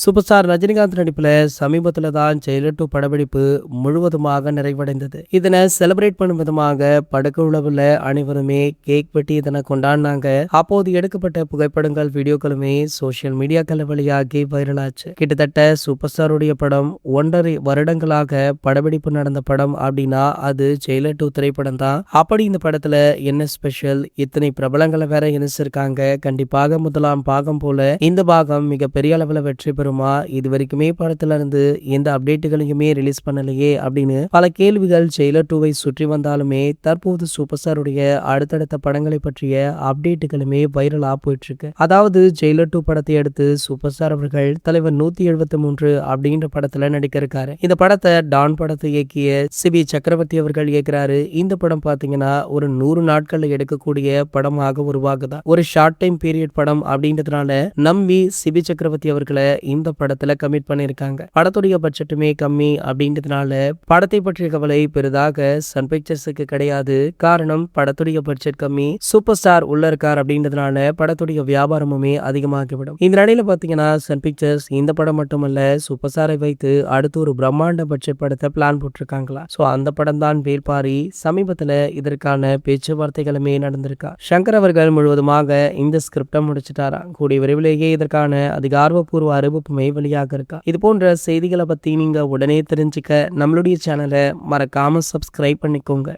Super star Rajinikanth நடிப்புல சமீபத்துல தான் ஜெயிலர் 2 படப்பிடிப்பு முழுவதுமாக நிறைவடைந்தது. இதனை செலிப்ரேட் பண்ணும் விதமாக படக்குழுவுல அனைவருமே கேக் வெட்டி இதனை கொண்டாடினாங்க. அப்போது எடுக்கப்பட்ட புகைப்படங்கள், வீடியோக்களுமே சோசியல் மீடியாக்கள் வழியாகி வைரலாச்சு. கிட்டத்தட்ட சூப்பர் ஸ்டாருடைய படம் 1.5 வருடங்களாக படப்பிடிப்பு நடந்த படம் அப்படின்னா அது ஜெயிலர் 2 திரைப்படம் தான். அப்படி இந்த படத்துல என்ன ஸ்பெஷல், இத்தனை பிரபலங்களை வேற இணைச்சிருக்காங்க. கண்டிப்பாக முதலாம் பாகம் போல இந்த பாகம் மிகப்பெரிய அளவுல வெற்றி பெறுமா, இது வரைக்குமே படத்துல இருந்து எந்த அப்டேட்டுகளையுமே ரிலீஸ் பண்ணலையே அப்படின்னு பல கேள்விகள் ஜெயிலர் 2வை சுற்றி வந்தாலுமே தற்போது சூப்பர் ஸ்டாருடைய அடுத்தடுத்த படங்களை பற்றிய அப்டேட்டுகளுமே வைரலா போயிட்டு இருக்கு. அதாவது ஜெயிலர் 2 படத்தை அடுத்து சூப்பர் ஸ்டார் அவர்கள் தலைவர் 173 அப்படின்ற படத்துல நடிக்க இருக்காரு. இந்த படத்தை டான் படத்தை இயக்கிய சிபி சக்கரவர்த்தி அவர்கள் இயக்குறாரு. இந்த படம் பாத்தீங்கன்னா ஒரு 100 நாட்கள்ல எடுக்கக்கூடிய படமாக உருவாகுதா. ஒரு ஷார்ட் டைம் பீரியட் படம் அப்படின்றதுனால நம்பி சிபி சக்கரவர்த்தி அவர்களை இந்த படத்துல கமிட் பண்ணிருக்காங்க. படத்துடைய பட்ஜெட்டுமே கம்மி அப்படின்றதுனால படத்தை பற்றிய கவலை பெரிதாக சன் பிக்சர்ஸுக்கு கிடையாது. காரணம் படத்துடைய பட்ஜெட் கம்மி, சூப்பர் ஸ்டார் உள்ள இருக்கார் அப்படின்றதுனால படத்துடைய வியாபாரமுமே அதிகமாகிவிடும். இந்த நிலையில பாத்தீங்கன்னா சன் பிக்சர்ஸ் இந்த படம் மட்டுமல்ல சூப்பர் ஸ்டாரை வைத்து அடுத்து ஒரு பிரம்மாண்ட பட்ஜெட் படத்தை பிளான் போட்டிருக்காங்களா. சோ அந்த படம் தான் வேல்பாரி. சமீபத்துல இதற்கான பேச்சுவார்த்தைகளுமே நடந்திருக்கா. சங்கர் அவர்கள் முழுவதுமாக இந்த ஸ்கிரிப்டை முடிச்சிட்டாரா. கூடிய விரைவிலேயே இதற்கான அதிகாரப்பூர்வ அறிவிப்புமே வெளியாக இருக்கா. இது போன்ற செய்திகளை பத்தி நீங்க உடனே தெரிஞ்சுக்க நம்மளுடைய சேனலை மறக்காம சப்ஸ்கிரைப் பண்ணிக்கோங்க.